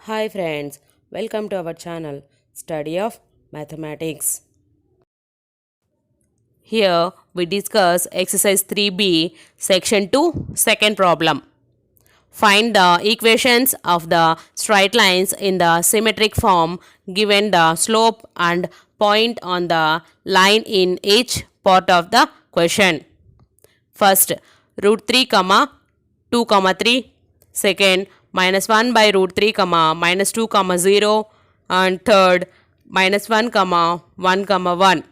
Hi friends, welcome to our channel Study of Mathematics. Here we discuss exercise 3b section 2 second problem. Find the equations of the straight lines in the symmetric form given the slope and point on the line in each part of the question. First, root 3 comma 2 comma 3. Second, minus 1 by root 3 comma minus 2 comma 0. And third, minus 1 comma 1 comma 1.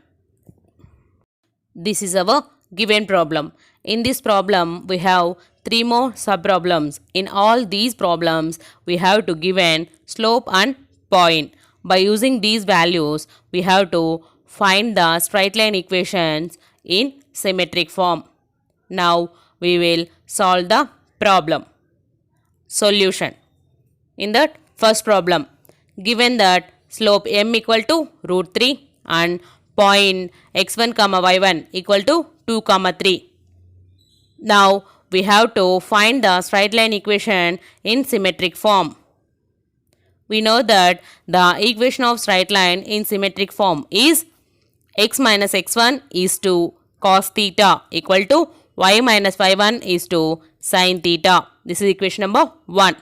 This is our given problem. In this problem, we have 3 more sub-problems. In all these problems, we have to given slope and point. By using these values, we have to find the straight line equations in symmetric form. Now, we will solve the problem. Solution. In that first problem, given that slope m equal to root 3 and point x1 comma y1 equal to 2 comma 3. Now we have to find the straight line equation in symmetric form. We know that the equation of straight line in symmetric form is x minus x1 is to cos theta equal to y minus y1 is to sin theta. This is equation number 1.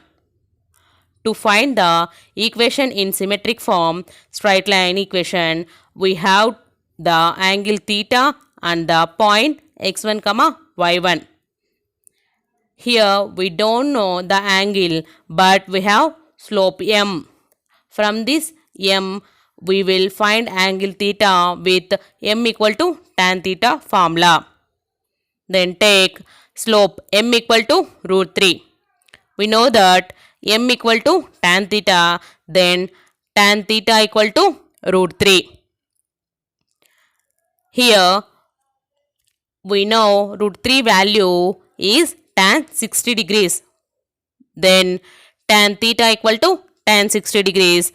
To find the equation in symmetric form, straight line equation, we have the angle theta and the point x1 comma y1. Here we don't know the angle, but we have slope m. From this m, we will find angle theta with m equal to tan theta formula. Then take slope m equal to root 3. We know that m equal to tan theta, then tan theta equal to root 3. Here we know root 3 value is tan 60 degrees. Then tan theta equal to tan 60 degrees.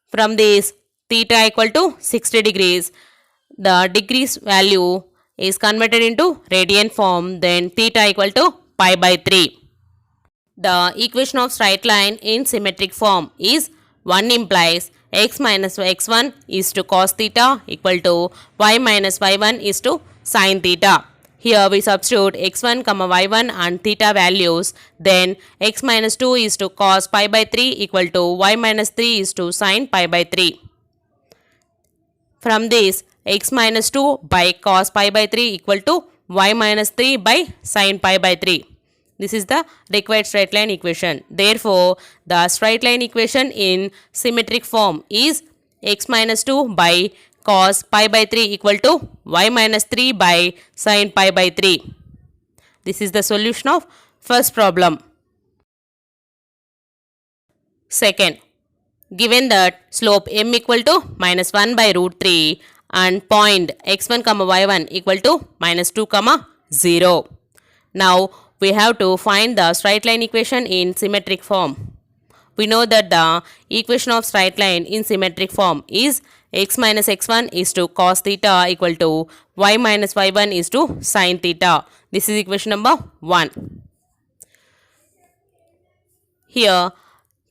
From this theta equal to 60 degrees, the degrees value is converted into radian form, then theta equal to pi by 3. The equation of straight line in symmetric form is 1 implies x minus x1 is to cos theta equal to y minus y1 is to sin theta. Here we substitute x1 comma y1 and theta values, then x minus 2 is to cos pi by 3 equal to y minus 3 is to sin pi by 3. From this, x minus 2 by cos pi by 3 equal to y minus 3 by sin pi by 3. This is the required straight line equation. Therefore, the straight line equation in symmetric form is x minus 2 by cos pi by 3 equal to y minus 3 by sin pi by 3. This is the solution of first problem. Second, given that slope m equal to minus 1 by root 3 and point x1 comma y1 equal to minus 2 comma 0. Now we have to find the straight line equation in symmetric form. We know that the equation of straight line in symmetric form is x minus x1 is to cos theta equal to y minus y1 is to sin theta. This is equation number 1. Here,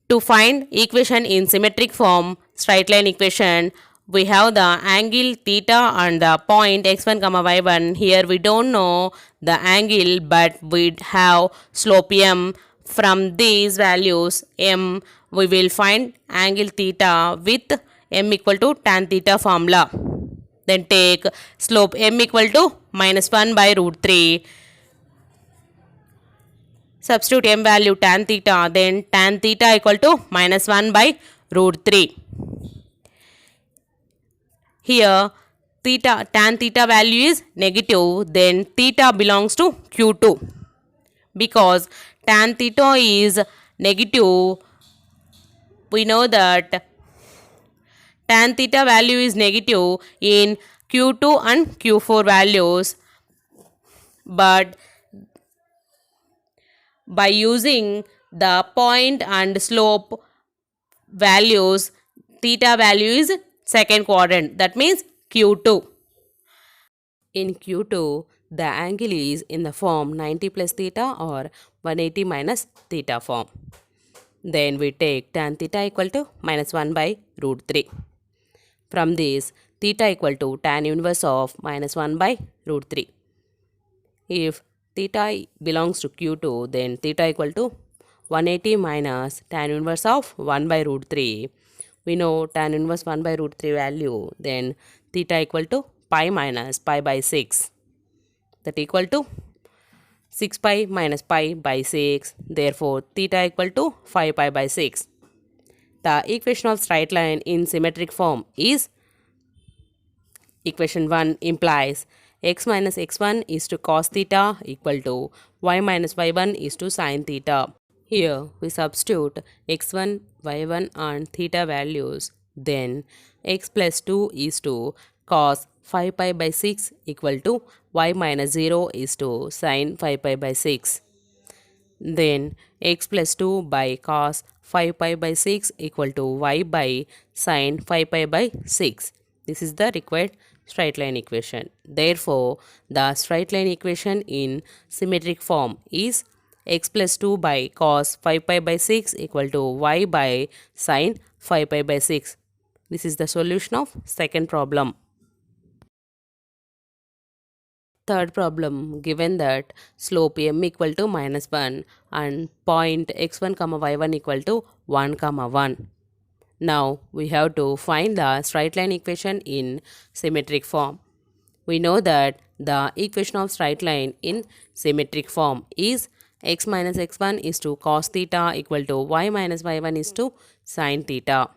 to find equation in symmetric form, straight line equation, we have the angle theta and the point x1 comma y1. Here we don't know the angle, but we have slope m. From these values m, we will find angle theta with m equal to tan theta formula. Then take slope m equal to minus 1 by root 3. Substitute m value tan theta, then tan theta equal to minus 1 by root 3. Here tan theta value is negative, then theta belongs to Q2. Because tan theta is negative, we know that tan theta value is negative in Q2 and Q4 values. But by using the point and slope values, theta value is second quadrant, that means Q2. In Q2, the angle is in the form 90 plus theta or 180 minus theta form. Then we take tan theta equal to minus 1 by root 3. From this, theta equal to tan inverse of minus 1 by root 3. If theta belongs to Q2, then theta equal to 180 minus tan inverse of 1 by root 3. We know tan inverse 1 by root 3 value, then theta equal to pi minus pi by 6. That equal to 6 pi minus pi by 6. Therefore, theta equal to 5 pi by 6. The equation of straight line in symmetric form is equation 1 implies x minus x1 is to cos theta equal to y minus y1 is to sin theta. Here we substitute x1, y1 and theta values. Then x plus 2 is to cos 5 pi by 6 equal to y minus 0 is to sin 5 pi by 6. Then x plus 2 by cos 5 pi by 6 equal to y by sin 5 pi by 6. This is the required straight line equation. Therefore, the straight line equation in symmetric form is x plus 2 by cos 5 pi by 6 equal to y by sin 5 pi by 6. This is the solution of second problem. Third problem, given that slope m equal to minus 1 and point x1 comma y1 equal to 1 comma 1. Now we have to find the straight line equation in symmetric form. We know that the equation of straight line in symmetric form is x minus x1 is to cos theta equal to y minus y1 is to sin theta.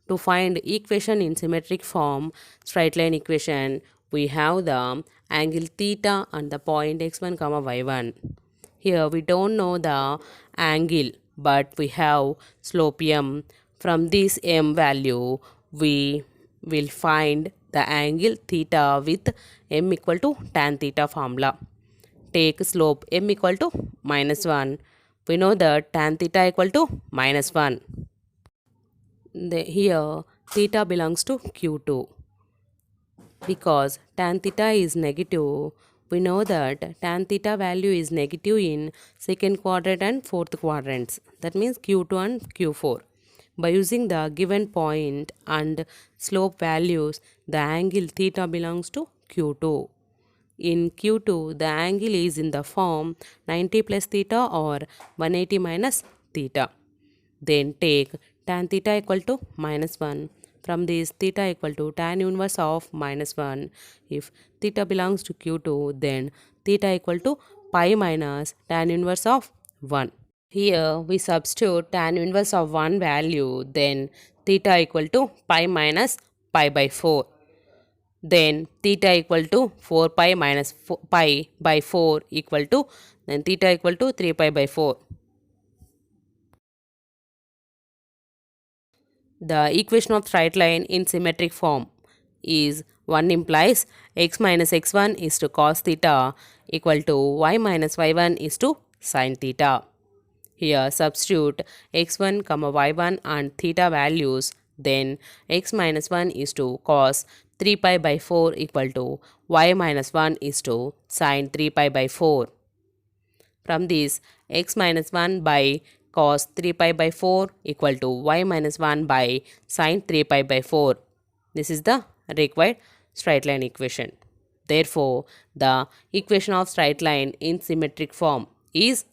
To find equation in symmetric form, straight line equation, we have the angle theta and the point x1 comma y1. Here we don't know the angle, but we have slope m. From this m value, we will find the angle theta with m equal to tan theta formula. Take slope m equal to minus 1. We know that tan theta equal to minus 1. Here theta belongs to Q2. Because tan theta is negative, we know that tan theta value is negative in second quadrant and fourth quadrants. That means Q2 and Q4. By using the given point and slope values, the angle theta belongs to Q2. In Q2, the angle is in the form 90 plus theta or 180 minus theta. Then take tan theta equal to minus 1. From this, theta equal to tan inverse of minus 1. If theta belongs to Q2, then theta equal to pi minus tan inverse of 1. Here we substitute tan inverse of 1 value, then theta equal to pi minus pi by 4. Then theta equal to 4 pi minus pi by 4 equal to, then theta equal to 3 pi by 4. The equation of straight line in symmetric form is 1 implies x minus x1 is to cos theta equal to y minus y1 is to sin theta. Here substitute x1, y1 and theta values, then x minus 1 is to cos 3 pi by 4 equal to y minus 1 is to sin 3 pi by 4. From this, x minus 1 by cos 3 pi by 4 equal to y minus 1 by sin 3 pi by 4. This is the required straight line equation. Therefore, the equation of straight line in symmetric form is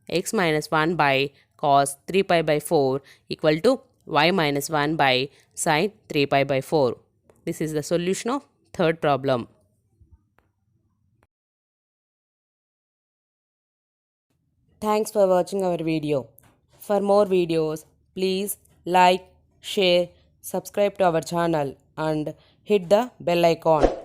x minus 1 by cos 3 pi by 4 equal to y minus 1 by sin 3 pi by 4. This is the solution of third problem. Thanks for watching our video. For more videos, please like, share, subscribe to our channel and hit the bell icon.